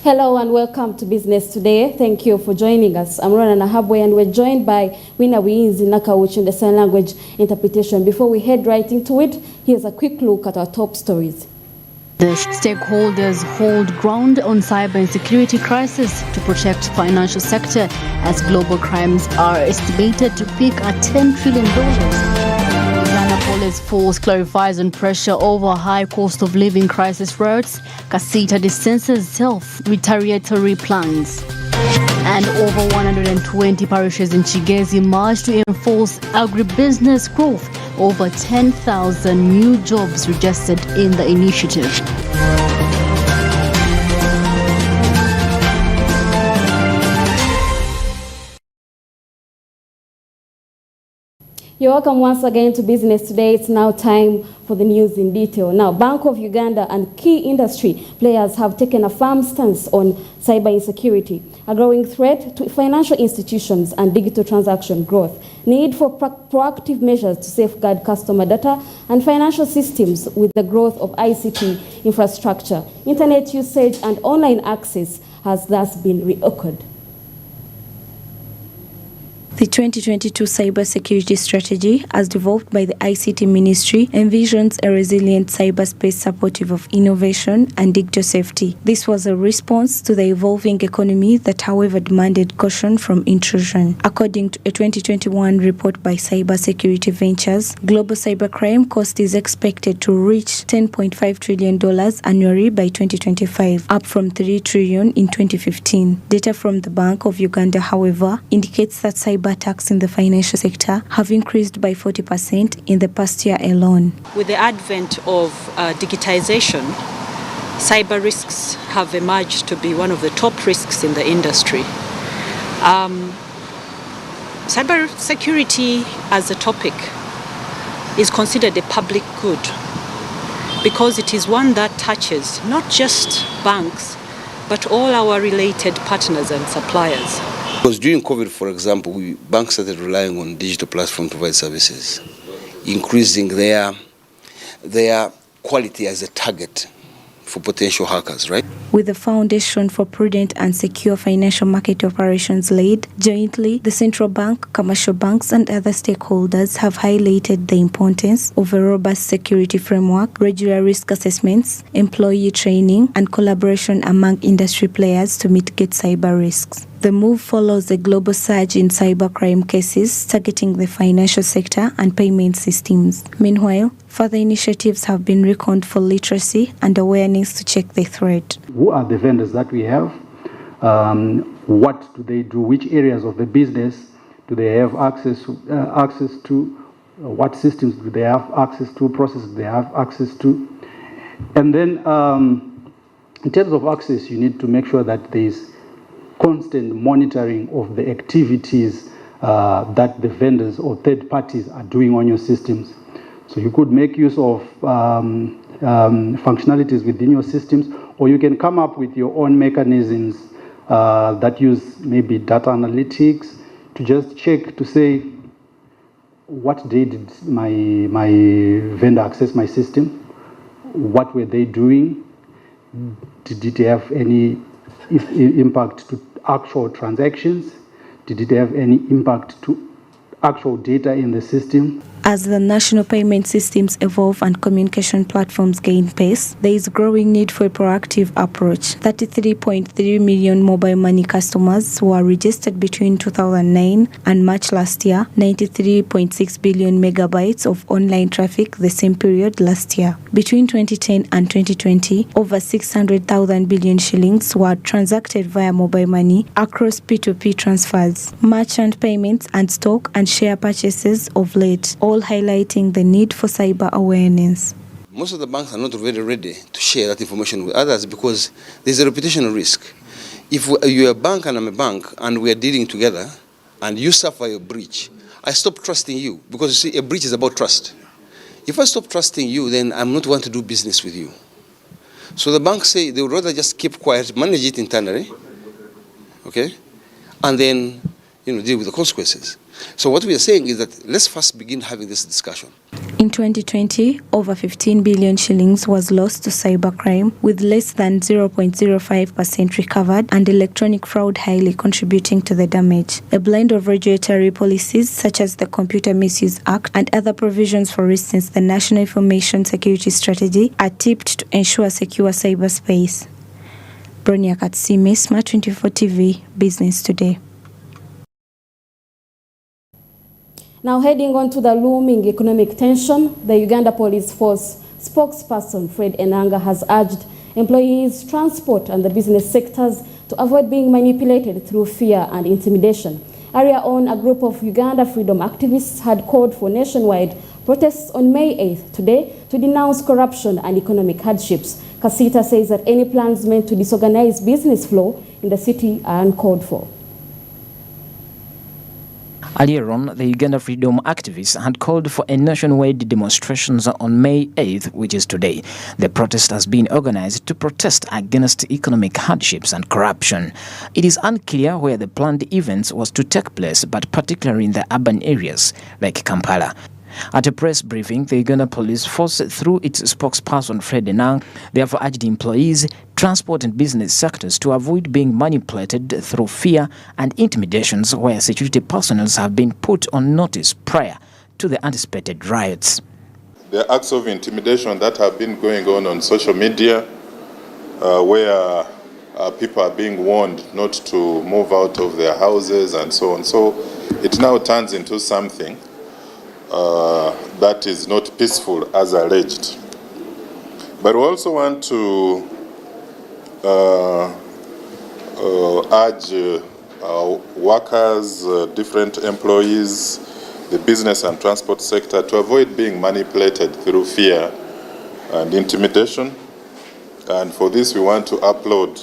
Hello and welcome to Business Today. Thank you for joining us. I'm Ronah Nahabwe and we're joined by Wina Wiinzi Nakawuch in the sign language interpretation. Before we head right into it, here's a quick look at our top stories. The stakeholders hold ground on cyber and security crisis to protect financial sector as global crimes are estimated to peak at $10 trillion. Ghana Police Force clarifies on pressure over high cost of living crisis routes. Kasita distances self-retaliatory plans. And over 120 parishes in Chigezi march to enforce agribusiness growth. Over 10,000 new jobs registered in the initiative. You're welcome once again to Business Today. It's now time for the news in detail. Now, Bank of Uganda and key industry players have taken a firm stance on cyber insecurity, a growing threat to financial institutions and digital transaction growth, need for proactive measures to safeguard customer data and financial systems with the growth of ICT infrastructure. Internet usage and online access has thus been reoccurred. The 2022 Cybersecurity Strategy, as developed by the ICT Ministry, envisions a resilient cyberspace supportive of innovation and digital safety. This was a response to the evolving economy that, however, demanded caution from intrusion. According to a 2021 report by Cybersecurity Ventures, global cybercrime cost is expected to reach $10.5 trillion annually by 2025, up from $3 trillion in 2015. Data from the Bank of Uganda, however, indicates that cyber attacks in the financial sector have increased by 40% in the past year alone. With the advent of digitization, cyber risks have emerged to be one of the top risks in the industry. Cyber security as a topic is considered a public good because it is one that touches not just banks, but all our related partners and suppliers. Because during COVID, for example, banks started relying on digital platforms to provide services, increasing their quality as a target for potential hackers, right? With the Foundation for Prudent and Secure Financial Market Operations laid jointly, the central bank, commercial banks, and other stakeholders have highlighted the importance of a robust security framework, regular risk assessments, employee training, and collaboration among industry players to mitigate cyber risks. The move follows a global surge in cybercrime cases targeting the financial sector and payment systems. Meanwhile, further initiatives have been reckoned for literacy and awareness to check the threat. Who are the vendors that we have? What do they do? Which areas of the business do they have access to? What systems do they have access to? Processes do they have access to? And then in terms of access, you need to make sure that there is constant monitoring of the activities that the vendors or third parties are doing on your systems. So you could make use of functionalities within your systems, or you can come up with your own mechanisms that use maybe data analytics to just check to say, what day did my vendor access my system? What were they doing? Did it have any impact to actual transactions? Did it have any impact to actual data in the system? As the national payment systems evolve and communication platforms gain pace, there is growing need for a proactive approach. 33.3 million mobile money customers were registered between 2009 and March last year, 93.6 billion megabytes of online traffic the same period last year. Between 2010 and 2020, over 600,000 billion shillings were transacted via mobile money across P2P transfers, merchant payments, and stock and share purchases of late, all highlighting the need for cyber awareness. Most of the banks are not really ready to share that information with others because there's a reputational risk. If you're a bank and I'm a bank and we're dealing together and you suffer a breach, I stop trusting you because you see, a breach is about trust. If I stop trusting you, then I'm not want to do business with you. So the banks say they would rather just keep quiet, manage it internally, okay, and then deal with the consequences. So what we are saying is that let's first begin having this discussion. In 2020, over 15 billion shillings was lost to cybercrime, with less than 0.05% recovered and electronic fraud highly contributing to the damage. A blend of regulatory policies such as the Computer Misuse Act and other provisions, for instance the National Information Security Strategy, are tipped to ensure secure cyberspace. Ronah Katsime, Smart 24 TV, Business Today. Now heading on to the looming economic tension, the Uganda Police Force spokesperson Fred Enanga has urged employees, transport and the business sectors to avoid being manipulated through fear and intimidation. Earlier on, a group of Uganda freedom activists had called for nationwide protests on May 8th today to denounce corruption and economic hardships. Kasita says that any plans meant to disorganize business flow in the city are uncalled for. Earlier on, the Uganda freedom activists had called for a nationwide demonstrations on May 8th, which is today. The protest has been organized to protest against economic hardships and corruption. It is unclear where the planned events was to take place, but particularly in the urban areas like Kampala. At a press briefing, the Uganda Police Force, through its spokesperson Fred Enanga, therefore urged employees, transport and business sectors to avoid being manipulated through fear and intimidations where security personnel have been put on notice prior to the anticipated riots. The acts of intimidation that have been going on social media, where people are being warned not to move out of their houses and so on. So it now turns into something that is not peaceful as alleged. But we also want to urge workers, different employees, the business and transport sector to avoid being manipulated through fear and intimidation. And for this we want to upload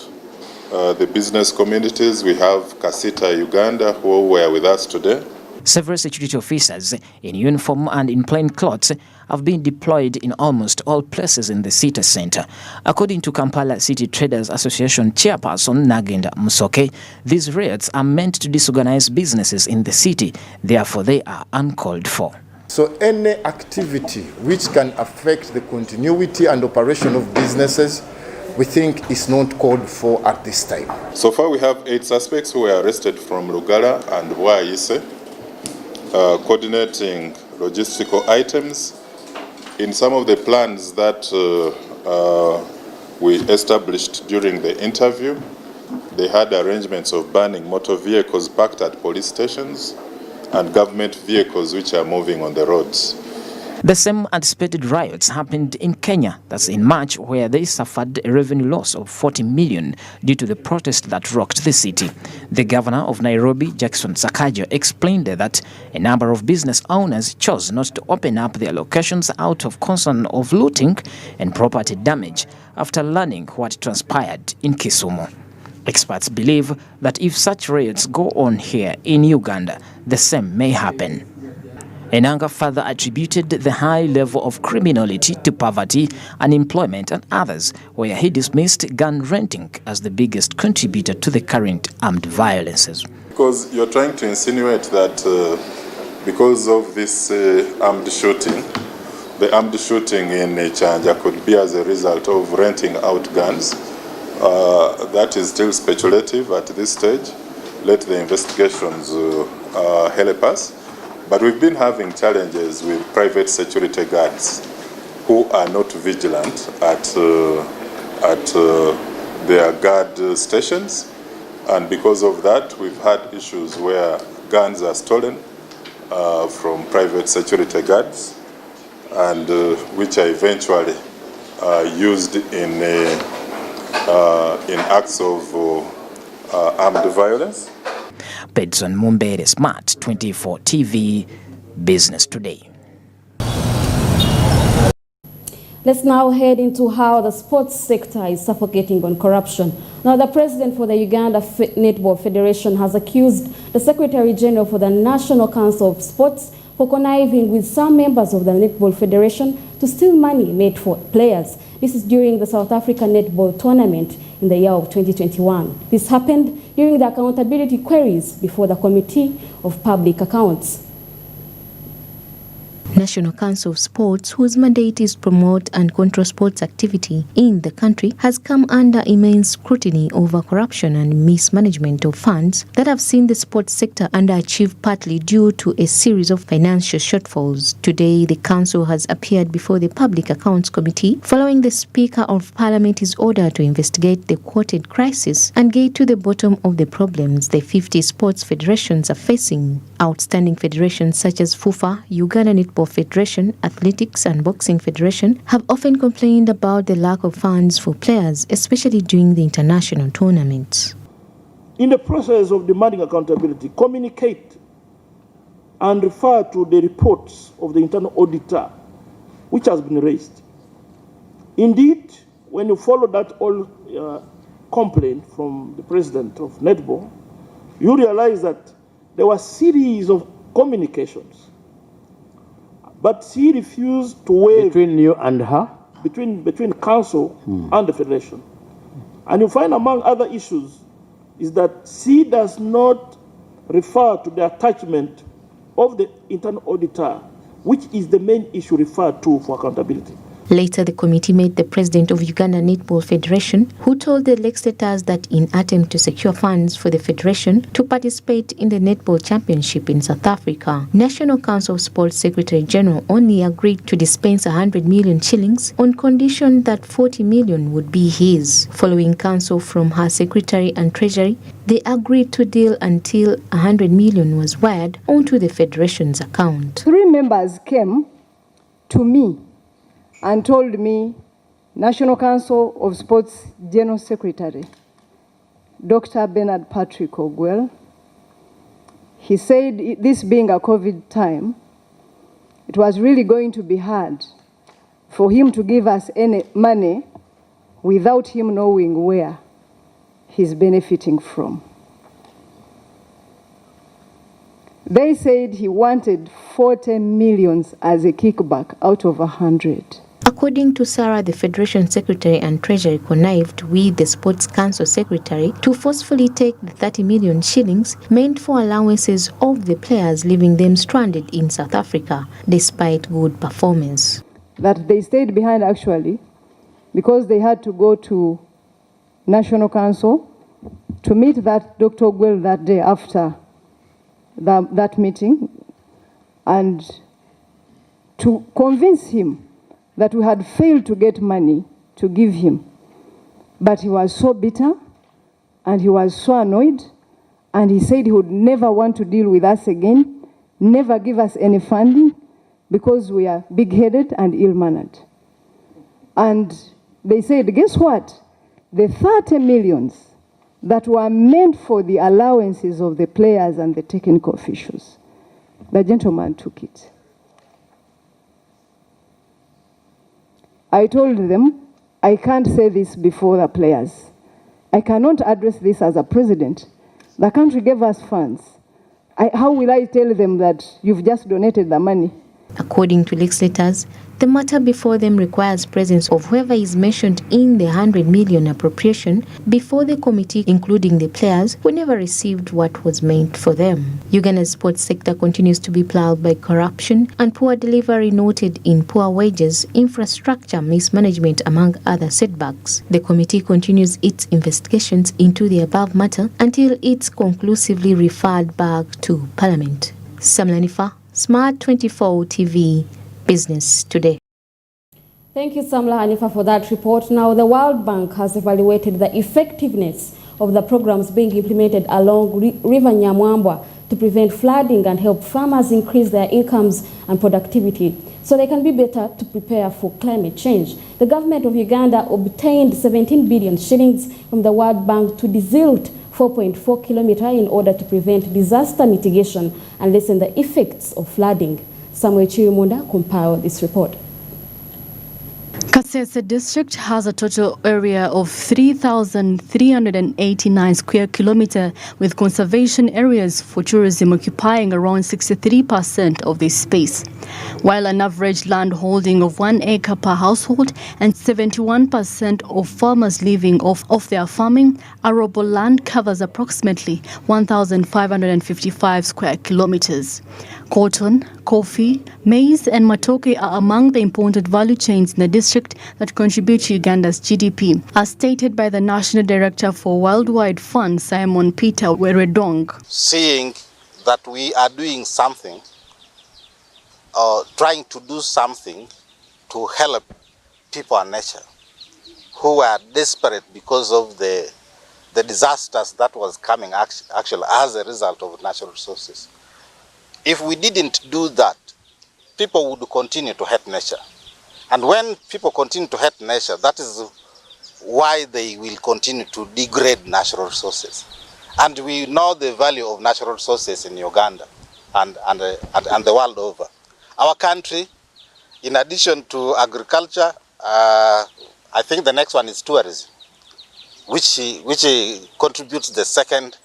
the business communities. We have Kasita Uganda, who were with us today. Several security officers in uniform and in plain clothes have been deployed in almost all places in the city centre. According to Kampala City Traders Association chairperson Nagenda Musoke, these raids are meant to disorganize businesses in the city. Therefore, they are uncalled for. So any activity which can affect the continuity and operation of businesses, we think is not called for at this time. So far we have 8 suspects who were arrested from Lugala and Waise, coordinating logistical items. In some of the plans that we established during the interview, they had arrangements of banning motor vehicles parked at police stations and government vehicles which are moving on the roads. The same anticipated riots happened in Kenya, that's in March, where they suffered a revenue loss of 40 million due to the protest that rocked the city. The governor of Nairobi, Jackson Sakaja, explained that a number of business owners chose not to open up their locations out of concern of looting and property damage after learning what transpired in Kisumu. Experts believe that if such riots go on here in Uganda, the same may happen. Enanga further attributed the high level of criminality to poverty, unemployment and others, where he dismissed gun renting as the biggest contributor to the current armed violences. Because you're trying to insinuate that because of this armed shooting, the armed shooting in Chanja could be as a result of renting out guns. That is still speculative at this stage. Let the investigations help us. But we've been having challenges with private security guards who are not vigilant at their guard stations. And because of that, we've had issues where guns are stolen from private security guards and which are eventually used in acts of armed violence. Pedson Mumbere, Smart 24 TV, Business Today. Let's now head into how the sports sector is suffocating on corruption. Now, the president for the Uganda Netball Federation has accused the Secretary General for the National Council of Sports for conniving with some members of the Netball Federation to steal money made for players. This is during the South African Netball Tournament in the year of 2021. This happened during the accountability queries before the Committee of Public Accounts. National Council of Sports, whose mandate is to promote and control sports activity in the country, has come under immense scrutiny over corruption and mismanagement of funds that have seen the sports sector underachieve, partly due to a series of financial shortfalls. Today, the council has appeared before the Public Accounts Committee following the Speaker of Parliament's order to investigate the quoted crisis and get to the bottom of the problems the 50 sports federations are facing. Outstanding federations such as FUFA, Uganda Netball Federation, Athletics and Boxing Federation have often complained about the lack of funds for players, especially during the international tournaments. In the process of demanding accountability, communicate and refer to the reports of the internal auditor, which has been raised. Indeed, when you follow that old complaint from the president of Netball, you realize that there were a series of communications, but he refused to waive between you and her, between council and the federation. And you find among other issues is that C does not refer to the attachment of the internal auditor, which is the main issue referred to for accountability. Later, the committee met the president of Uganda Netball Federation, who told the legislators that in attempt to secure funds for the federation to participate in the Netball Championship in South Africa, National Council of Sports Secretary General only agreed to dispense 100 million shillings on condition that 40 million would be his. Following counsel from her secretary and treasury, they agreed to deal until 100 million was wired onto the federation's account. 3 members came to me and told me, National Council of Sports General Secretary, Dr. Bernard Patrick Ogwell, he said this being a COVID time, it was really going to be hard for him to give us any money without him knowing where he's benefiting from. They said he wanted 40 million as a kickback out of 100. According to Sarah, the Federation Secretary and Treasury connived with the Sports Council Secretary to forcefully take the 30 million shillings meant for allowances of the players, leaving them stranded in South Africa despite good performance. That they stayed behind actually because they had to go to National Council to meet that Dr. Ogwell that day after that meeting and to convince him that we had failed to get money to give him. But he was so bitter and he was so annoyed and he said he would never want to deal with us again, never give us any funding because we are big-headed and ill-mannered. And they said, guess what? The 30 millions that were meant for the allowances of the players and the technical officials, the gentleman took it. I told them, I can't say this before the players. I cannot address this as a president. The country gave us funds. How will I tell them that you've just donated the money? According to legislators, the matter before them requires presence of whoever is mentioned in the 100 million appropriation before the committee, including the players who never received what was meant for them. Uganda's sports sector continues to be plowed by corruption and poor delivery, noted in poor wages, infrastructure mismanagement, among other setbacks. The committee continues its investigations into the above matter until it's conclusively referred back to Parliament. Samlanifa, Smart 24 TV, Business Today. Thank you, Samla Hanifa, for that report. Now, the World Bank has evaluated the effectiveness of the programs being implemented along River Nyamwambwa to prevent flooding and help farmers increase their incomes and productivity so they can be better to prepare for climate change. The government of Uganda obtained 17 billion shillings from the World Bank to desilt 4.4 kilometers in order to prevent disaster mitigation and lessen the effects of flooding. Samuel Chirimunda compiled this report. Kasese district has a total area of 3,389 square kilometers, with conservation areas for tourism occupying around 63% of this space. While an average land holding of 1 acre per household and 71% of farmers living off their farming, arable land covers approximately 1,555 square kilometers. Cotton, coffee, maize and matoke are among the important value chains in the district that contribute to Uganda's GDP, as stated by the National Director for Worldwide Fund, Simon Peter Weredong. Seeing that we are doing something, trying to do something to help people and nature who are desperate because of the disasters that was coming actually as a result of natural resources. If we didn't do that, people would continue to hate nature. And when people continue to hate nature, that is why they will continue to degrade natural resources. And we know the value of natural resources in Uganda and the world over. Our country, in addition to agriculture, I think the next one is tourism, which contributes the second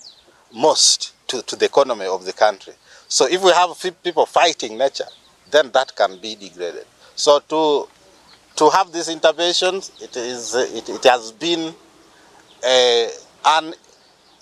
most to the economy of the country. So if we have people fighting nature, then that can be degraded. So to have these interventions, it has been an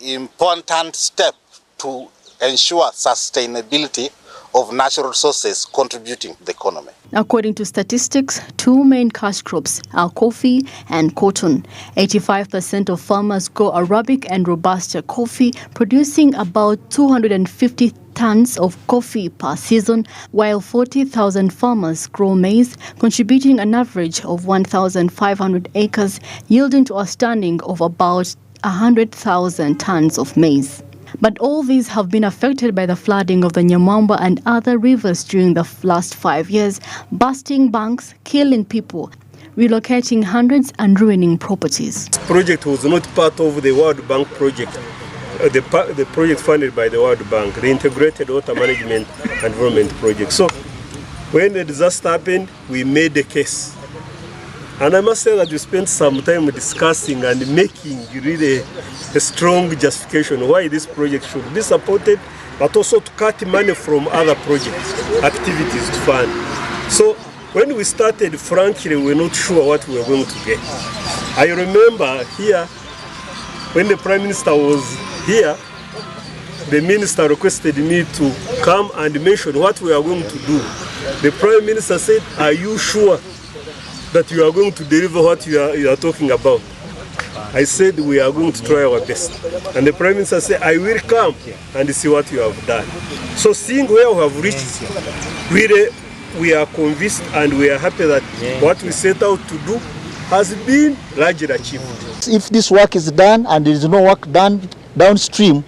important step to ensure sustainability of natural resources contributing to the economy. According to statistics, two main cash crops are coffee and cotton. 85% of farmers grow Arabic and Robusta coffee, producing about 250 tons of coffee per season, while 40,000 farmers grow maize, contributing an average of 1,500 acres, yielding to a standing of about 100,000 tons of maize. But all these have been affected by the flooding of the Nyamwamba and other rivers during the last 5 years, busting banks, killing people, relocating hundreds and ruining properties. This project was not part of the World Bank project. The project funded by the World Bank, the Integrated Water Management and Environment Project. So when the disaster happened, we made a case. And I must say that we spent some time discussing and making really a strong justification why this project should be supported, but also to cut money from other projects, activities to fund. So when we started, frankly, we were not sure what we were going to get. I remember here, when the Prime Minister was here, the Minister requested me to come and mention what we are going to do. The Prime Minister said, "Are you sure that you are going to deliver what you are talking about?" I said, "We are going to try our best." And the Prime Minister said, "I will come and see what you have done." So seeing where we have reached, really, we are convinced and we are happy that what we set out to do has been largely achieved. If this work is done and there is no work done downstream,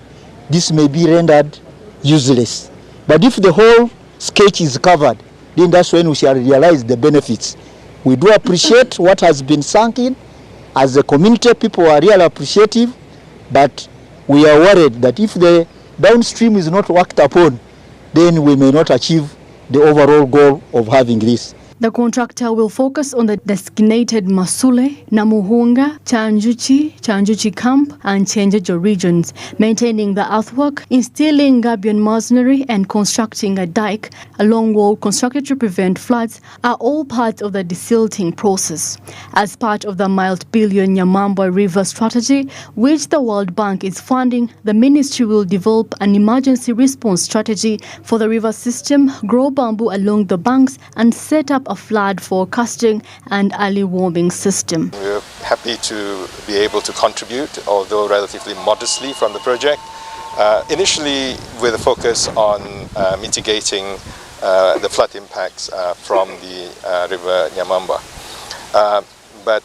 this may be rendered useless. But if the whole sketch is covered, then that's when we shall realize the benefits. We do appreciate what has been sunk in. As a community, people are really appreciative, but we are worried that if the downstream is not worked upon, then we may not achieve the overall goal of having this. The contractor will focus on the designated Masule, Namuhunga, Chanjuchi Camp and Chenjejo regions, maintaining the earthwork, installing gabion masonry and constructing a dike, a long wall constructed to prevent floods, are all part of the desilting process. As part of the multi-billion Nyamwamba River strategy, which the World Bank is funding, the ministry will develop an emergency response strategy for the river system, grow bamboo along the banks and set up a flood forecasting and early warning system. We're happy to be able to contribute, although relatively modestly, from the project. Initially with a focus on mitigating the flood impacts from the river Nyamwamba. But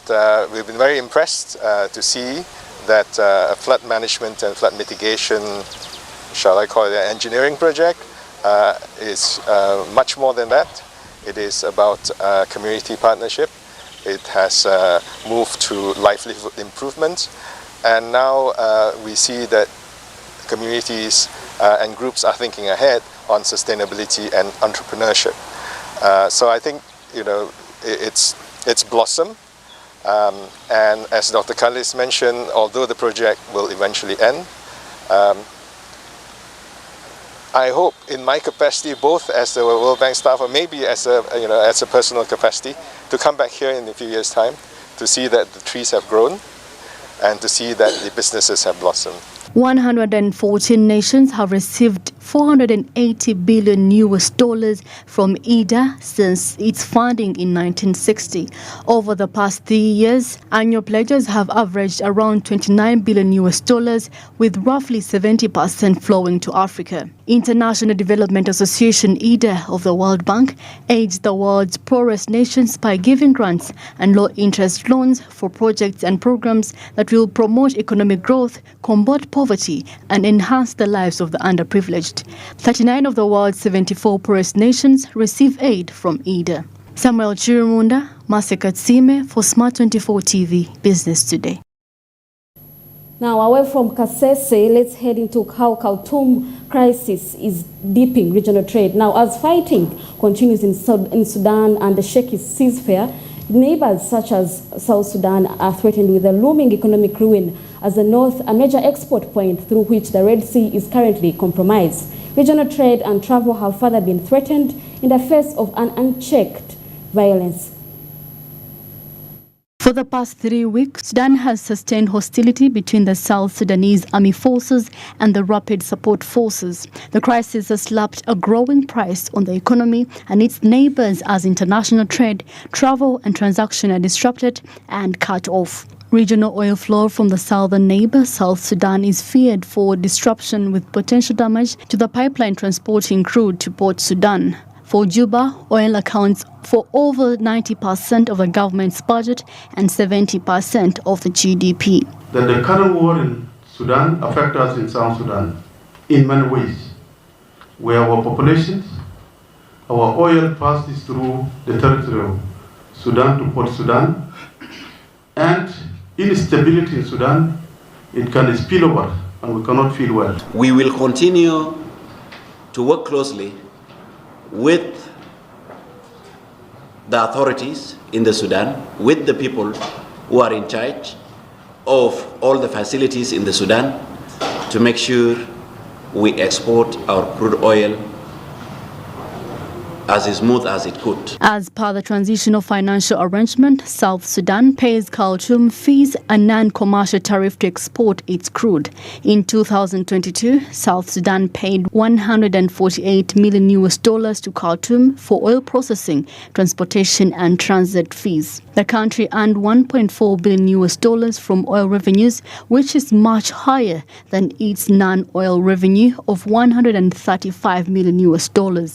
we've been very impressed to see that a flood management and flood mitigation, shall I call it an engineering project, is much more than that. It is about community partnership. It has moved to livelihood improvement. And now we see that communities and groups are thinking ahead on sustainability and entrepreneurship. So I think, it's its blossom. And as Dr. Kalis mentioned, although the project will eventually end, I hope in my capacity, both as a World Bank staff or maybe as a personal capacity, to come back here in a few years' time to see that the trees have grown and to see that the businesses have blossomed. 114 nations have received $480 billion from IDA since its founding in 1960. Over the past 3 years, annual pledges have averaged around $29 billion, with roughly 70% flowing to Africa. International Development Association IDA of the World Bank aids the world's poorest nations by giving grants and low-interest loans for projects and programs that will promote economic growth, combat poverty, and enhance the lives of the underprivileged. 39 of the world's 74 poorest nations receive aid from IDA. Samuel Chirumunda, Maseka Tsime for Smart 24 TV Business Today. Now, away from Kasese, let's head into how Khartoum crisis is deepening regional trade. Now, as fighting continues in Sudan and the shaky ceasefire, neighbors such as South Sudan are threatened with a looming economic ruin as the north, a major export point through which the Red Sea is currently compromised. Regional trade and travel have further been threatened in the face of an unchecked violence. For the past 3 weeks, Sudan has sustained hostility between the South Sudanese Army Forces and the Rapid Support Forces. The crisis has slapped a growing price on the economy and its neighbors as international trade, travel and transaction are disrupted and cut off. Regional oil flow from the southern neighbor, South Sudan, is feared for disruption with potential damage to the pipeline transporting crude to Port Sudan. For Juba, oil accounts for over 90% of the government's budget and 70% of the GDP. That the current war in Sudan affects us in South Sudan in many ways, where our populations, our oil passes through the territory of Sudan to Port Sudan, and instability in Sudan, it can spill over and we cannot feel well. We will continue to work closely with the authorities in the Sudan, with the people who are in charge of all the facilities in the Sudan to make sure we export our crude oil as smooth as it could. As per the transitional financial arrangement, South Sudan pays Khartoum fees a non-commercial tariff to export its crude. In 2022, South Sudan paid $148 million to Khartoum for oil processing, transportation and transit fees. The country earned $1.4 billion from oil revenues, which is much higher than its non-oil revenue of $135 million.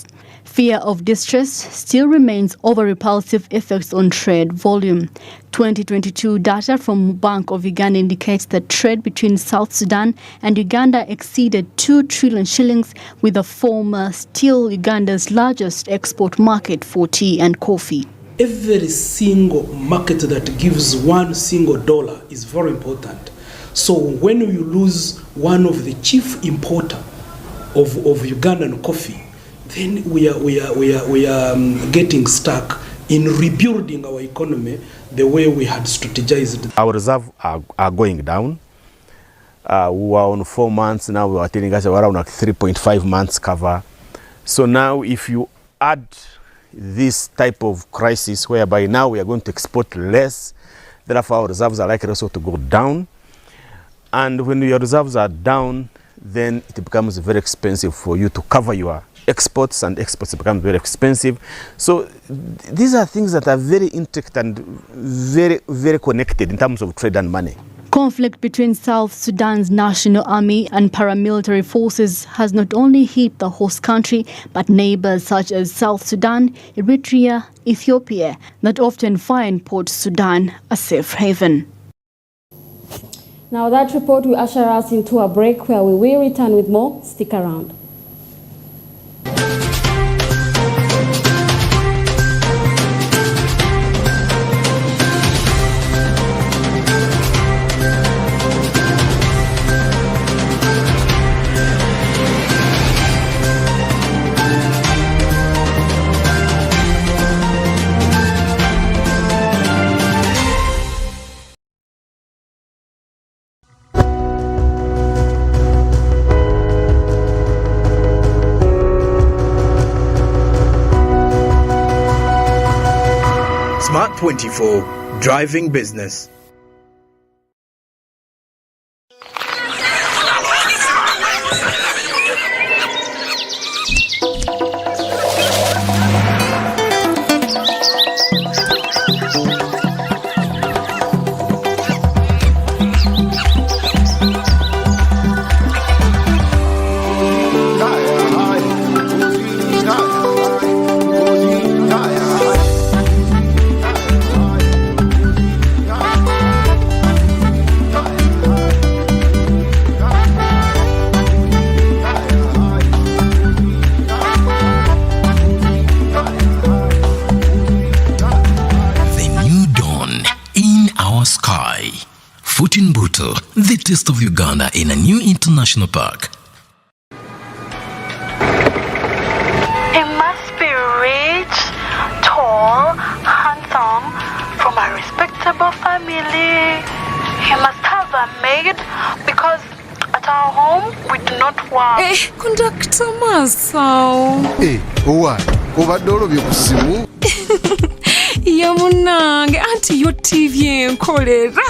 Fear of distress still remains over repulsive effects on trade volume. 2022 data from Bank of Uganda indicates that trade between South Sudan and Uganda exceeded 2 trillion shillings, with the former still Uganda's largest export market for tea and coffee. Every single market that gives $1 single is very important. So when you lose one of the chief importer of Ugandan coffee, then we are getting stuck in rebuilding our economy the way we had strategized. Our reserves are going down. We were on 4 months, now we are telling us around 3.5 months cover. So now if you add this type of crisis whereby now we are going to export less, therefore our reserves are likely also to go down. And when your reserves are down, then it becomes very expensive for you to cover your exports, and exports become very expensive. So these are things that are very intricate and very, very connected in terms of trade and money. Conflict between South Sudan's National Army and paramilitary forces has not only hit the host country, but neighbors such as South Sudan, Eritrea, Ethiopia, that often find Port Sudan a safe haven. Now that report will usher us into a break where we will return with more. Stick around. Smart 24, driving business. The taste of Uganda in a new international park. He must be rich, tall, handsome, from a respectable family. He must have a maid because at our home we do not work. Conductor Masao. What? Obadde olobye ku ssimu? Yamunange anti yo TV enkolera.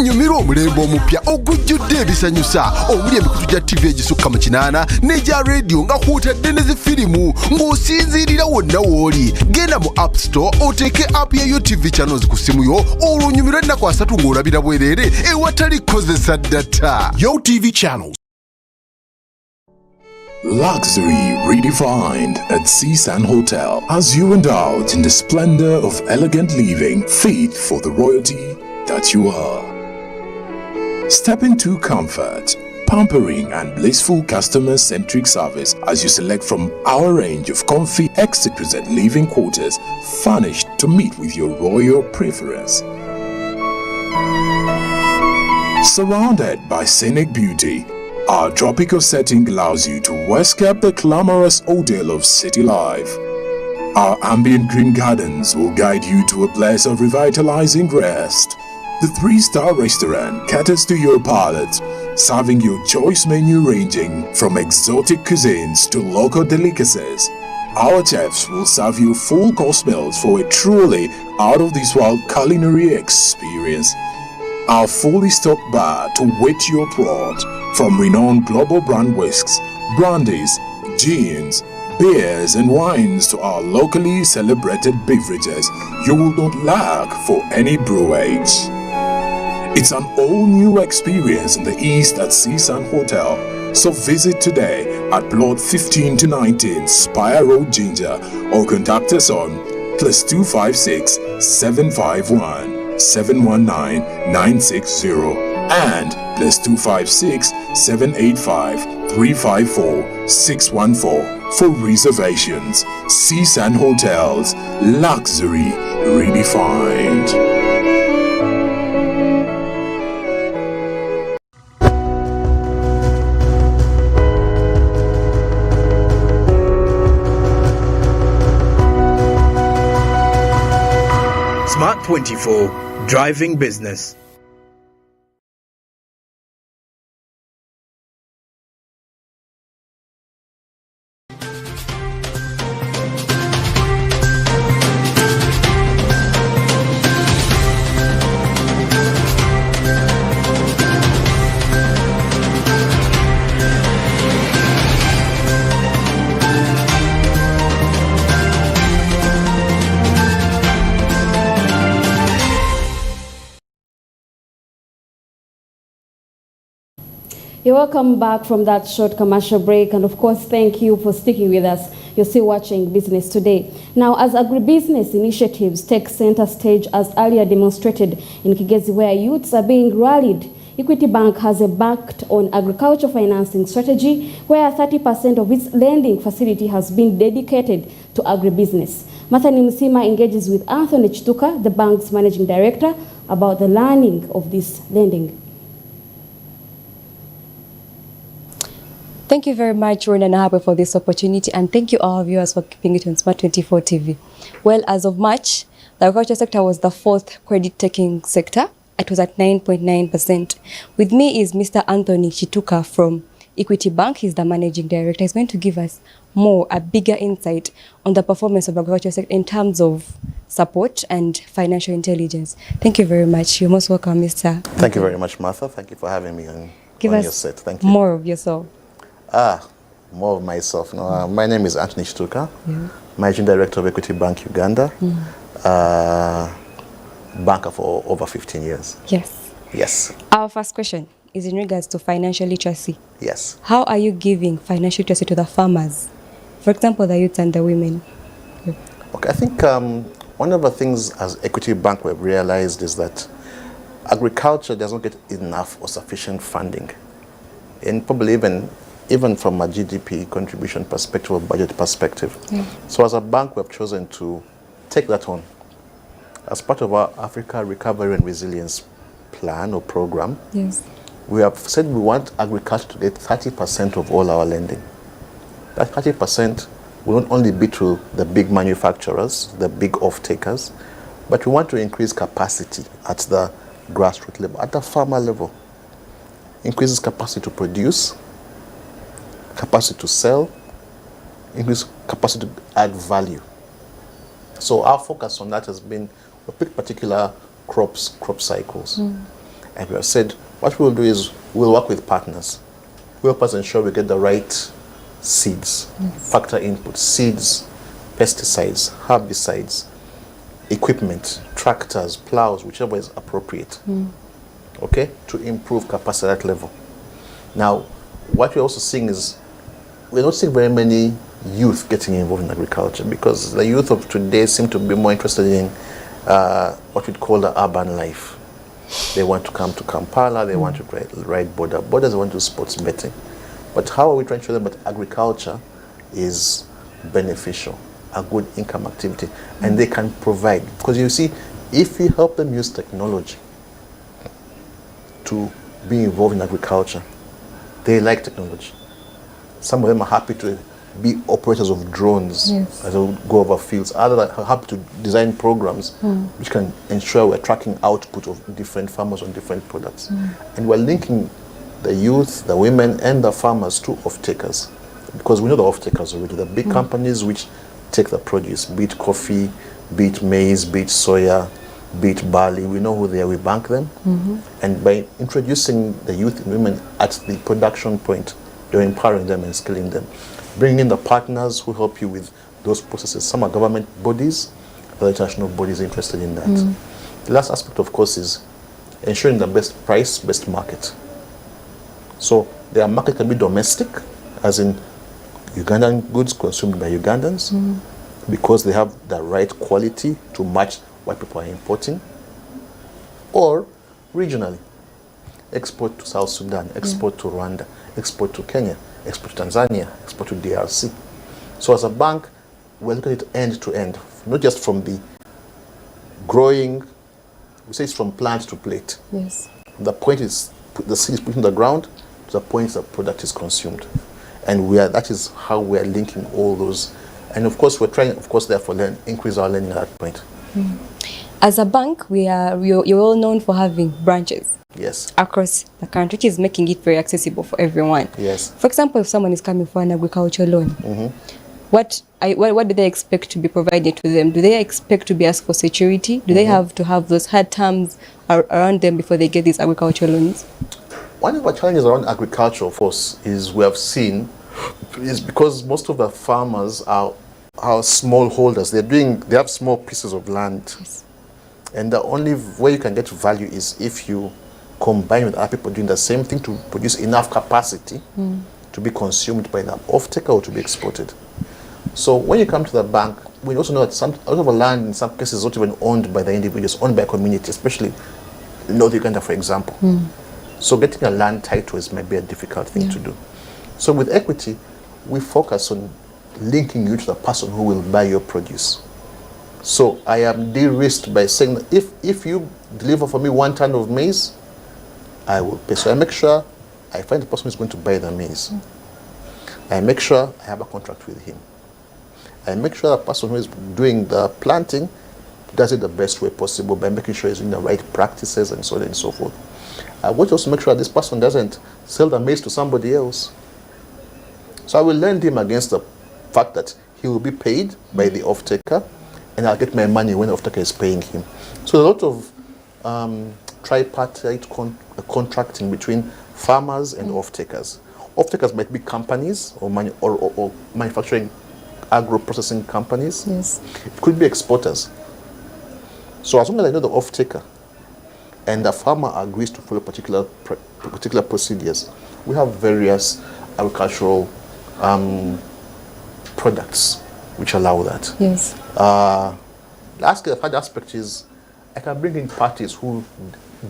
Nyumira omulembe omupya ogujjudde ebisanyusa omuli emikutu gya TV egisukka mu 8 n'egya radio nga kwotadde ne zifirimu ng'osinziirira wonna w'oli. Genda mu App Store oteeke app ya GOTV channels ku simu yo olwo onyumirwe ennaku 3 ng'olabira bwereere ewatali kukozesa data. GOTV channels. Luxury redefined at Seasan Hotel as you indulge in the splendor of elegant living fit for the royalty that you are. Step into comfort, pampering and blissful customer-centric service as you select from our range of comfy exquisite living quarters furnished to meet with your royal preference. Surrounded by scenic beauty, our tropical setting allows you to escape the glamorous ordeal of city life. Our ambient green gardens will guide you to a place of revitalizing rest. The 3-star restaurant caters to your palate, serving your choice menu ranging from exotic cuisines to local delicacies. Our chefs will serve you full-course meals for a truly out-of-this-world culinary experience. Our fully stocked bar to whet your throat, from renowned global brand whisks, brandies, gins, beers and wines to our locally celebrated beverages, you will not lack for any brewage. It's an all-new experience in the East at Seasan Hotel. So visit today at plot 15 to 19 Spire Road, Ginger, or contact us on +256 751 719 960 and +256 785 354 614 for reservations. Seasan Hotels, luxury redefined. Smart 24, driving business. You're welcome back from that short commercial break, and of course, thank you for sticking with us. You're still watching Business Today. Now, as agribusiness initiatives take center stage, as earlier demonstrated in Kigezi, where youths are being rallied, Equity Bank has a backed on agriculture financing strategy where 30% of its lending facility has been dedicated to agribusiness. Mathani Musima engages with Anthony Chituka, the bank's managing director, about the learning of this lending. Thank you very much, Ronah and Nahabwe, for this opportunity, and thank you all viewers for keeping it on Smart 24 TV. Well, as of March, the agriculture sector was the fourth credit-taking sector. It was at 9.9%. With me is Mr. Anthony Chituka from Equity Bank. He's the managing director. He's going to give us a bigger insight on the performance of the agriculture sector in terms of support and financial intelligence. Thank you very much. You're most welcome, Mr. Thank you very much, Martha. Thank you for having me on your set. Thank you. More of yourself. More of myself. No, my name is Anthony Shtuka, Managing Director of Equity Bank Uganda, banker for over 15 years. Yes. Our first question is in regards to financial literacy. Yes. How are you giving financial literacy to the farmers? For example, the youth and the women. Okay, I think one of the things as Equity Bank we've realized is that agriculture doesn't get enough or sufficient funding. And probably even from a GDP contribution perspective or budget perspective. So as a bank, we've chosen to take that on. As part of our Africa Recovery and Resilience Plan or program, we have said we want agriculture to get 30% of all our lending. That 30% will not only be to the big manufacturers, the big off-takers, but we want to increase capacity at the grassroots level, at the farmer level. Increases capacity to produce, capacity to sell, increase capacity to add value. So our focus on that has been, we pick particular crop cycles. And we have said, what we'll do is we'll work with partners. We'll help us ensure we get the right seeds, factor inputs, seeds, pesticides, herbicides, equipment, tractors, plows, whichever is appropriate, okay, to improve capacity at that level. Now, what we're also seeing is, we're not seeing very many youth getting involved in agriculture because the youth of today seem to be more interested in what we'd call the urban life. They want to come to Kampala, they want to ride borders, they want to do sports betting. But how are we trying to show them that agriculture is beneficial, a good income activity, and they can provide? Because you see, if we help them use technology to be involved in agriculture, they like technology. Some of them are happy to be operators of drones as they go over fields. Others are happy to design programs which can ensure we're tracking output of different farmers on different products. And we're linking the youth, the women, and the farmers to off-takers. Because we know the off-takers already, the big companies which take the produce, be it coffee, be it maize, be it soya, be it barley, we know who they are, we bank them. And by introducing the youth and women at the production point, you're empowering them and skilling them. Bringing in the partners who help you with those processes. Some are government bodies, other international bodies interested in that. The last aspect, of course, is ensuring the best price, best market. So their market can be domestic, as in Ugandan goods consumed by Ugandans, because they have the right quality to match what people are importing, or regionally. Export to South Sudan, export to Rwanda, export to Kenya, export to Tanzania, export to DRC. So as a bank, we're looking at it end to end, not just from the growing, we say it's from plant to plate. The point is, the seed is put in the ground to the point the product is consumed. And that is how we're linking all those. And of course, we're trying, of course, therefore, increase our lending at that point. As a bank, you're all known for having branches across the country, which is making it very accessible for everyone. For example, if someone is coming for an agricultural loan, what do they expect to be provided to them? Do they expect to be asked for security? Do they have to have those hard terms around them before they get these agricultural loans? One of the challenges around agriculture, of course, is we have seen is because most of the farmers are small holders. They have small pieces of land. And the only way you can get value is if you combine with other people doing the same thing to produce enough capacity to be consumed by the off-taker or to be exported. So when you come to the bank, we also know that a lot of the land in some cases is not even owned by the individuals, owned by a community, especially in North Uganda, for example. So getting a land title might be a difficult thing to do. So with equity, we focus on linking you to the person who will buy your produce. So I am de-risked by saying that if you deliver for me 1 ton of maize, I will pay. So I make sure I find the person who is going to buy the maize. I make sure I have a contract with him. I make sure the person who is doing the planting does it the best way possible by making sure he's doing the right practices and so on and so forth. I want to also make sure this person doesn't sell the maize to somebody else. So I will lend him against the fact that he will be paid by the off-taker, and I'll get my money when the off-taker is paying him. So a lot of tripartite contracting between farmers and off-takers. Off-takers might be companies or manufacturing agro-processing companies. Yes. It could be exporters. So as long as I know the off-taker and the farmer agrees to follow particular procedures, we have various agricultural products which allow that. Yes. The third aspect is I can bring in parties who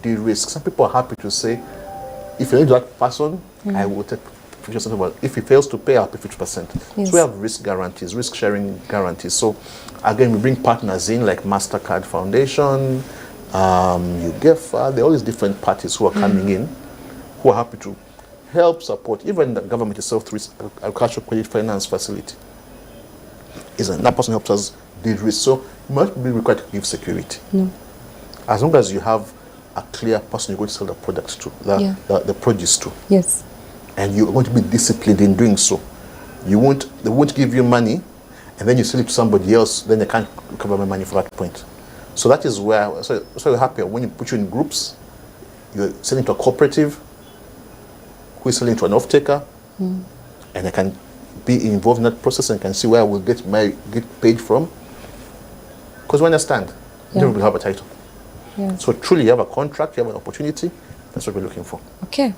de-risk. Some people are happy to say, if you need that person, I will take 50%. If he fails to pay, I'll pay 50%. Yes. So we have risk guarantees, risk sharing guarantees. So again, we bring partners in like MasterCard Foundation, UGEFA. There are all these different parties who are coming in, who are happy to help support. Even the government itself through its agricultural credit finance facility. That person helps us de-risk. So you must be required to give security. No. As long as you have a clear person you're going to sell the product to, the produce to. Yes. And you're going to be disciplined in doing so. They won't give you money, and then you sell it to somebody else, then they can't recover my money for that point. So that is where, so we're happy when you put you in groups, you're selling to a cooperative, who is selling to an off-taker, and I can be involved in that process and can see where I will get paid from. Because we understand, then we will have a title. Yes. So truly you have a contract, you have an opportunity, that's what we're looking for. Okay.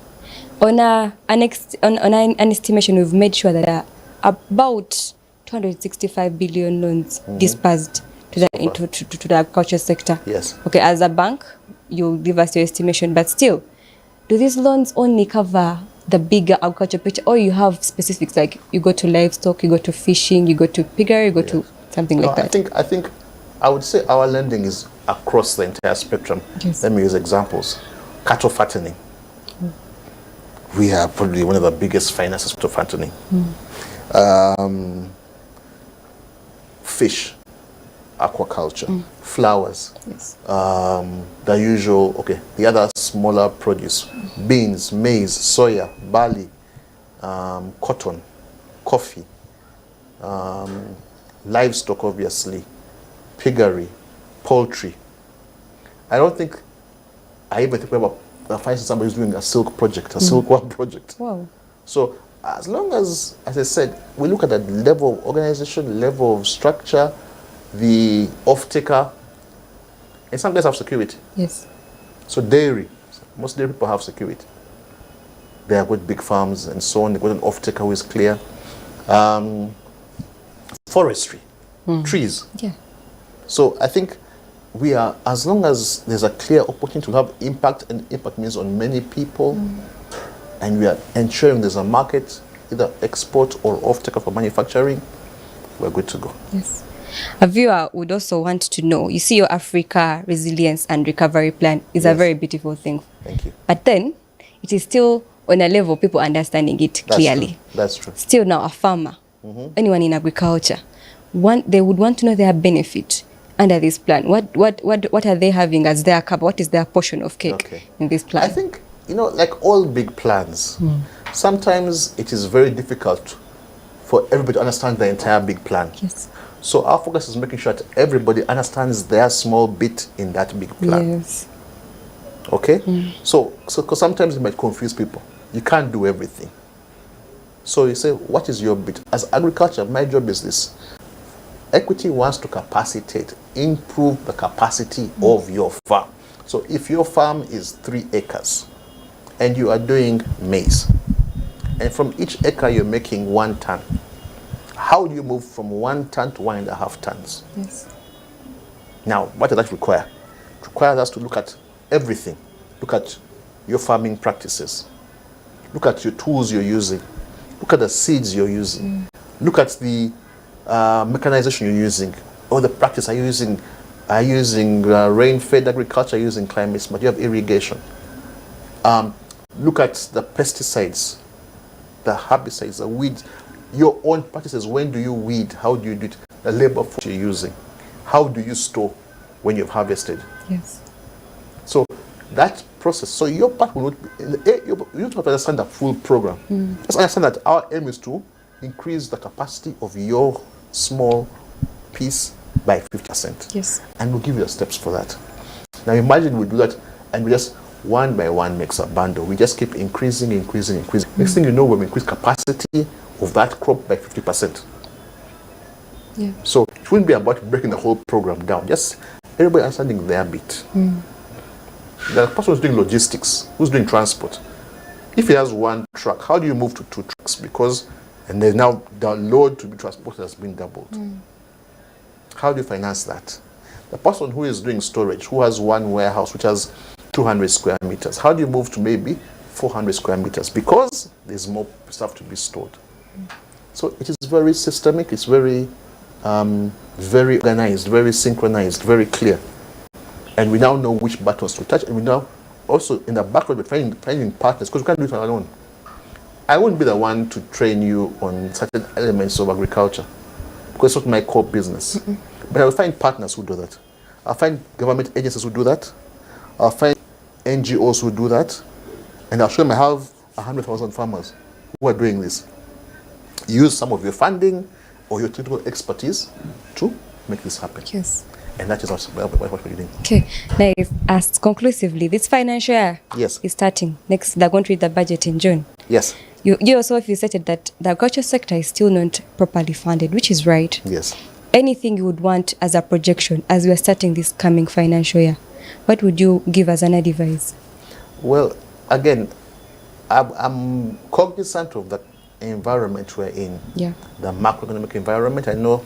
On an estimation, we've made sure that there are about 265 billion loans dispersed to the agriculture sector. Yes. Okay, as a bank, you'll give us your estimation, but still, do these loans only cover the bigger agriculture picture, or you have specifics like you go to livestock, you go to fishing, you go to piggery, you go to something like that? I think I would say our lending is across the entire spectrum. Yes. Let me use examples. Cattle fattening. We are probably one of the biggest financiers to fattening. Fish, aquaculture, flowers, yes. The usual, the other smaller produce, beans, maize, soya, barley, cotton, coffee, livestock obviously, piggery, poultry. I don't think I even think about finding somebody who's doing a silk project, a silkworm project. Wow. So as long as I said, we look at the level of organization, level of structure, the off-taker, and some guys have security. Yes. So dairy, most dairy people have security. They have got big farms and so on. They've got an off-taker who is clear. Forestry, trees. Yeah. So I think we are, as long as there's a clear opportunity to have impact, and impact means on many people, and we are ensuring there's a market, either export or off-taker for manufacturing, we're good to go. Yes. A viewer would also want to know, you see your Africa Resilience and Recovery Plan is a very beautiful thing. Thank you. But then, it is still on a level people understanding it clearly. That's true. Still now a farmer, anyone in agriculture, they would want to know their benefit under this plan. What are they having as their cover? What is their portion of cake in this plan? I think, like all big plans, sometimes it is very difficult for everybody to understand the entire big plan. Yes. So our focus is making sure that everybody understands their small bit in that big plan. Yes. Okay? So because sometimes it might confuse people. You can't do everything. So you say, what is your bit? As agriculture, my job is this. Equity wants to capacitate, improve the capacity of your farm. So if your farm is 3 acres and you are doing maize, and from each acre you're making 1 ton, how do you move from 1 ton to 1.5 tons? Yes. Now, what does that require? It requires us to look at everything. Look at your farming practices. Look at your tools you're using. Look at the seeds you're using. Look at the mechanization you're using. Or the practice, are you using rain-fed agriculture, are you using climate smart? You have irrigation. Look at the pesticides, the herbicides, the weeds. Your own practices. When do you weed? How do you do it? The labor force you're using. How do you store when you've harvested? Yes. So that process. So your part will not be, you need to understand the full program. Just understand that our aim is to increase the capacity of your small piece by 50%. Yes. And we'll give you the steps for that. Now imagine we do that and we just one by one makes a bundle. We just keep increasing. Next thing you know, we've increased capacity of that crop by 50%. Yeah. So it wouldn't be about breaking the whole program down. Just everybody understanding their bit. The person who's doing logistics, who's doing transport, if he has one truck, how do you move to 2 trucks? Because, and there's now the load to be transported has been doubled. How do you finance that? The person who is doing storage, who has one warehouse which has 200 square meters, how do you move to maybe 400 square meters? Because there's more stuff to be stored. So it is very systemic, it's very organized, very synchronized, very clear. And we now know which buttons to touch, and we now also in the background we're finding partners, because we can't do it alone. I wouldn't be the one to train you on certain elements of agriculture, because it's not my core business. But I will find partners who do that. I'll find government agencies who do that. I'll find NGOs who do that. And I'll show them I have 100,000 farmers who are doing this. Use some of your funding or your technical expertise to make this happen. Yes. And that is what we're doing. Okay. Now, as conclusively, this financial year is starting. Next, they're going to read the budget in June. Yes. You also stated that the agriculture sector is still not properly funded, which is right. Yes. Anything you would want as a projection as we are starting this coming financial year, what would you give as an advice? Well, again, I'm cognizant of the environment we're in, the macroeconomic environment. I know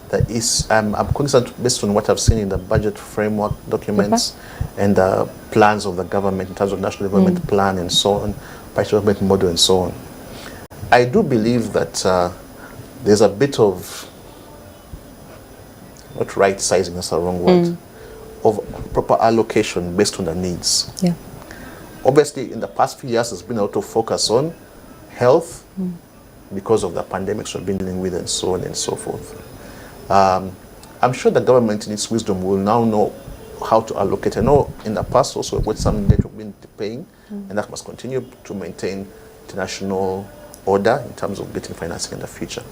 that I'm cognizant based on what I've seen in the budget framework documents and the plans of the government in terms of national development plan and so on, price development model and so on. I do believe that there's a bit of, not right sizing, that's the wrong word, of proper allocation based on the needs. Yeah. Obviously, in the past few years, there's been a lot of focus on health because of the pandemics we've been dealing with and so on and so forth. I'm sure the government in its wisdom will now know how to allocate. I know in the past also with some debt we've been paying, and that must continue to maintain international order in terms of getting financing in the future.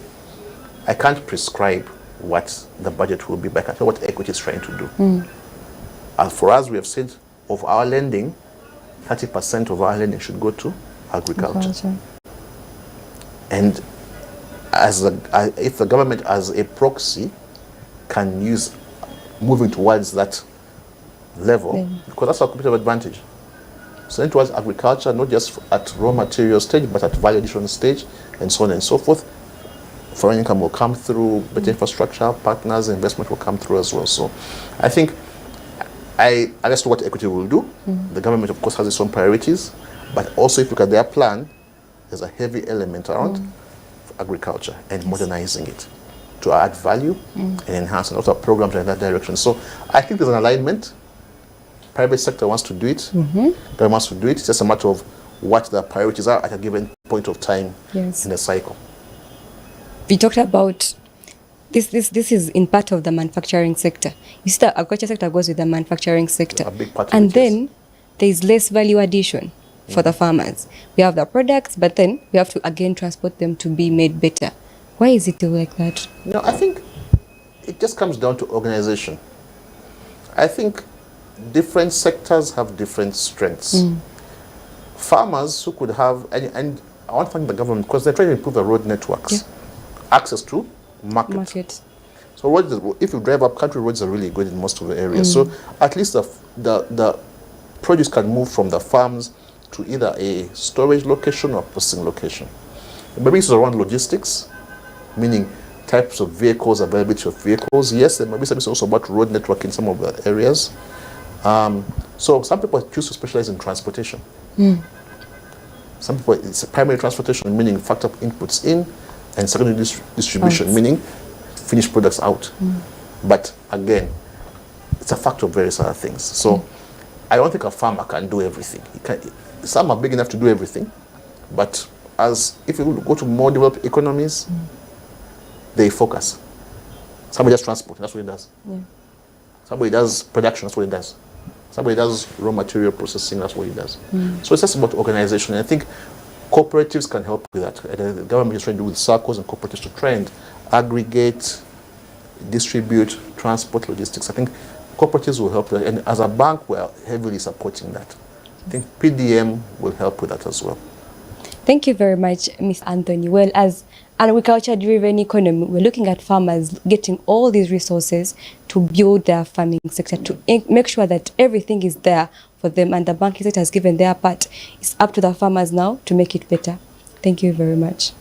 I can't prescribe what the budget will be, but I can tell what equity is trying to do. And for us, we have said of our lending, 30% of our lending should go to agriculture. And if the government as a proxy can use moving towards that level, because that's our competitive advantage. So towards agriculture, not just at raw material stage, but at value addition stage, and so on and so forth. Foreign income will come through, better infrastructure, partners, investment will come through as well. So I think I understand what equity will do. The government, of course, has its own priorities, but also if you look at their plan, there's a heavy element around agriculture and modernizing it to add value and enhance, and also programs in that direction. So I think there's an alignment. Private sector wants to do it. Government wants to do it. It's just a matter of what the priorities are at a given point of time in the cycle. We talked about this is in part of the manufacturing sector. You see, the agriculture sector goes with the manufacturing sector. A big part of and it, then there is less value addition for the farmers. We have the products, but then we have to again transport them to be made better. Why is it like that? No, I think it just comes down to organization. I think different sectors have different strengths. Farmers who could have, and I want to thank the government because they're trying to improve the road networks. Access to market. So roads, if you drive up country, roads are really good in most of the areas. So at least the produce can move from the farms to either a storage location or processing location. Maybe it's around logistics, meaning types of vehicles, availability of vehicles. Yes, there might be something also about road network in some of the areas. So some people choose to specialize in transportation. Some people, it's primary transportation, meaning factor inputs in, and secondary distribution, meaning finished products out. But again, it's a factor of various other things. So I don't think a farmer can do everything. Some are big enough to do everything, but if you go to more developed economies, they focus. Somebody does transport, that's what he does. Somebody does production, that's what he does. Somebody does raw material processing, that's what he does. So it's just about organization. And I think cooperatives can help with that. The government is trying to do with circles and cooperatives to try and aggregate distribute, transport, logistics. I think cooperatives will help that, and as a bank, we are heavily supporting that. I think PDM will help with that as well. Thank you very much, Ms. Anthony. Well, as an agriculture-driven economy, we're looking at farmers getting all these resources to build their farming sector, to make sure that everything is there for them, and the banking sector has given their part. It's up to the farmers now to make it better. Thank you very much.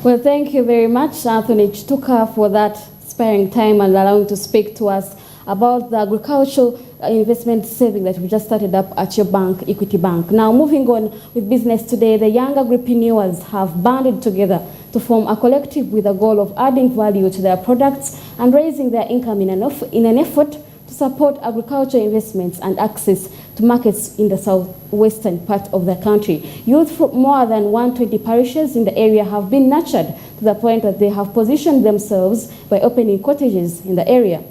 Well, thank you very much, Anthony Chituka, for that sparing time and allowing to speak to us about the agricultural investment saving that we just started up at your bank, Equity Bank. Now, moving on with business today, the young agripreneurs have banded together to form a collective with the goal of adding value to their products and raising their income in an effort to support agricultural investments and access to markets in the southwestern part of the country. Youth from more than 120 parishes in the area have been nurtured to the point that they have positioned themselves by opening cottages in the area.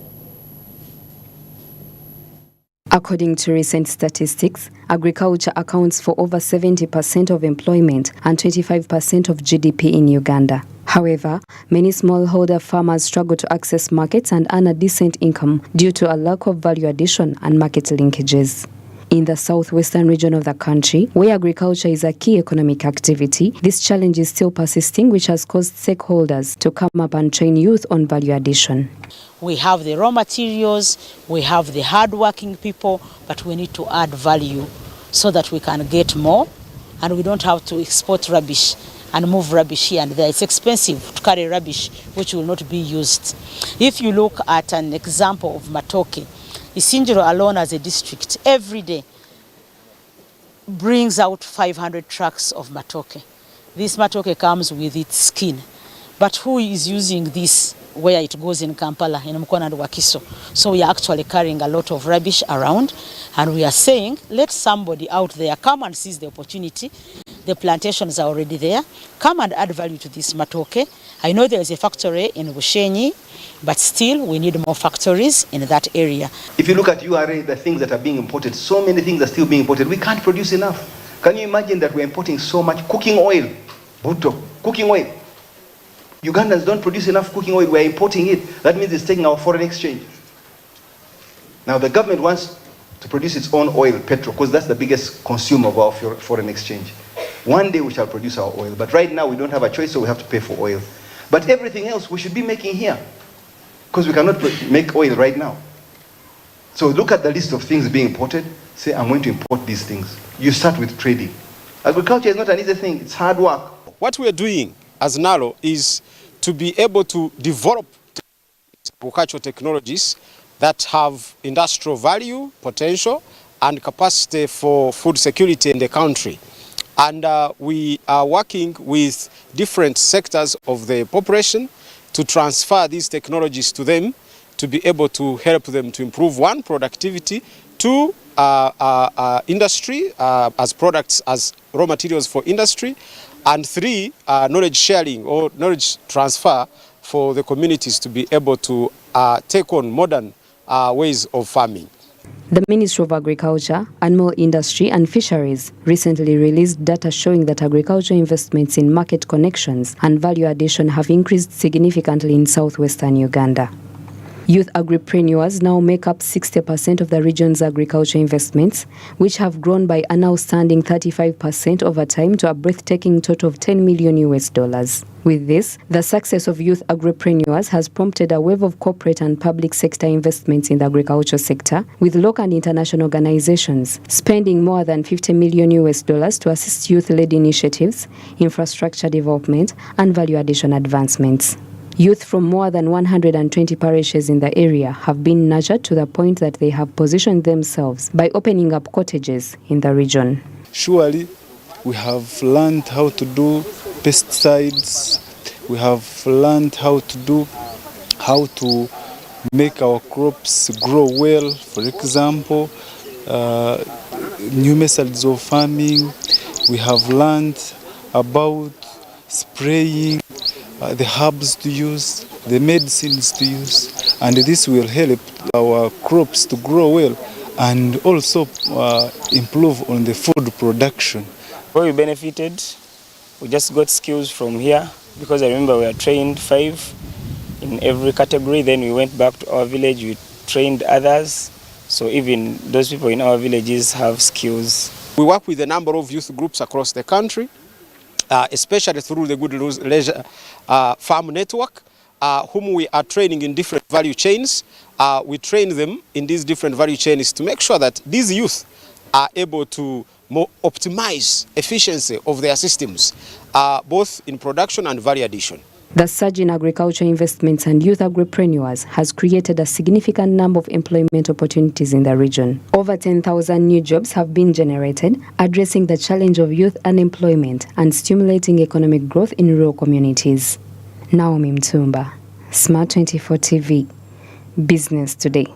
According to recent statistics, agriculture accounts for over 70% of employment and 25% of GDP in Uganda. However, many smallholder farmers struggle to access markets and earn a decent income due to a lack of value addition and market linkages. In the southwestern region of the country, where agriculture is a key economic activity, this challenge is still persisting, which has caused stakeholders to come up and train youth on value addition. We have the raw materials, we have the hard-working people, but we need to add value so that we can get more, and we don't have to export rubbish and move rubbish here and there. It's expensive to carry rubbish which will not be used. If you look at an example of matoke, Isinjiro alone as a district every day brings out 500 trucks of matoke. This matoke comes with its skin, but who is using this where it goes in Kampala, in Mkono and Wakiso? So we are actually carrying a lot of rubbish around, and we are saying, let somebody out there come and seize the opportunity. The plantations are already there. Come and add value to this matoke. I know there is a factory in Bushenyi, but still we need more factories in that area. If you look at URA, the things that are being imported, so many things are still being imported. We can't produce enough. Can you imagine that we're importing so much cooking oil? Buto, cooking oil. Ugandans don't produce enough cooking oil, we're importing it. That means it's taking our foreign exchange. Now the government wants to produce its own oil, petrol, because that's the biggest consumer of our foreign exchange. One day we shall produce our oil, but right now we don't have a choice, so we have to pay for oil. But everything else we should be making here, because we cannot make oil right now. So look at the list of things being imported, say I'm going to import these things. You start with trading. Agriculture is not an easy thing, it's hard work. What we are doing as NALO is to be able to develop agricultural technologies that have industrial value, potential, and capacity for food security in the country. And we are working with different sectors of the population to transfer these technologies to them, to be able to help them to improve, one, productivity, two, industry as products, as raw materials for industry, and three, knowledge sharing or knowledge transfer for the communities to be able to take on modern ways of farming. The Ministry of Agriculture, Animal Industry and Fisheries recently released data showing that agricultural investments in market connections and value addition have increased significantly in southwestern Uganda. Youth agripreneurs now make up 60% of the region's agriculture investments, which have grown by an outstanding 35% over time to a breathtaking total of $10 million. With this, the success of youth agripreneurs has prompted a wave of corporate and public sector investments in the agriculture sector, with local and international organizations spending more than $50 million to assist youth-led initiatives, infrastructure development, and value addition advancements. Youth from more than 120 parishes in the area have been nurtured to the point that they have positioned themselves by opening up cottages in the region. Surely, we have learned how to do pesticides. We have learned how to make our crops grow well. For example, new methods of farming. We have learned about spraying, the herbs to use, the medicines to use, and this will help our crops to grow well and also improve on the food production. Where we benefited, we just got skills from here, because I remember we were trained 5 in every category. Then we went back to our village, we trained others. So even those people in our villages have skills. We work with a number of youth groups across the country, especially through the Good Leisure Farm Network, whom we are training in different value chains. We train them in these different value chains to make sure that these youth are able to more optimize efficiency of their systems, both in production and value addition. The surge in agriculture investments and youth agripreneurs has created a significant number of employment opportunities in the region. Over 10,000 new jobs have been generated, addressing the challenge of youth unemployment and stimulating economic growth in rural communities. Naomi Mtumba, Smart 24 TV, Business Today.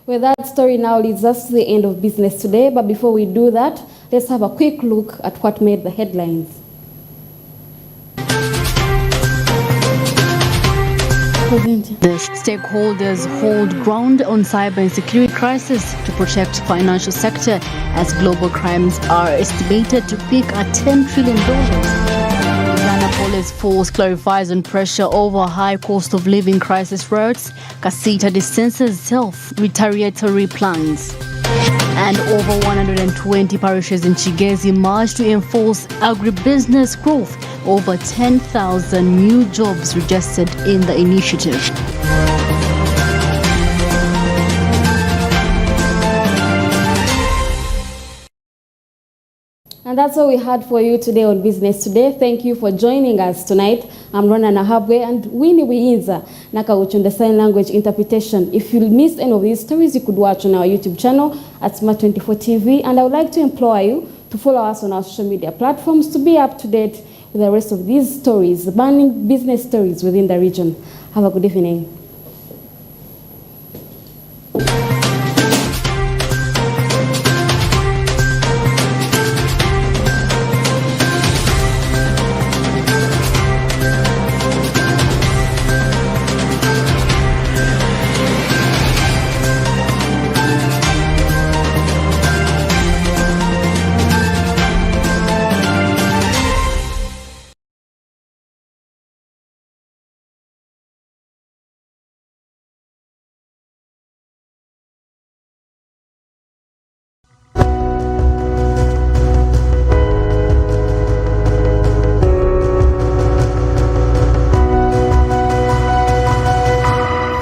Well, that story now leads us to the end of Business Today, but before we do that, let's have a quick look at what made the headlines. The stakeholders hold ground on cyber insecurity crisis to protect financial sector as global crimes are estimated to peak at $10 trillion. Ghana Police Force clarifies on pressure over high cost of living crisis rates. Kasita dissenses self-retaliatory plans. And over 120 parishes in Chigezi march to enforce agribusiness growth. Over 10,000 new jobs registered in the initiative. And that's all we had for you today on Business Today. Thank you for joining us tonight. I'm Ronah Nahabwe and Winnie Wiinza Nakauchunde Sign Language Interpretation. If you missed any of these stories, you could watch on our YouTube channel at Smart 24 TV. And I would like to implore you to follow us on our social media platforms to be up to date with the rest of these stories, the burning business stories within the region. Have a good evening.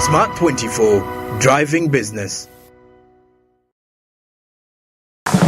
Smart 24, driving business.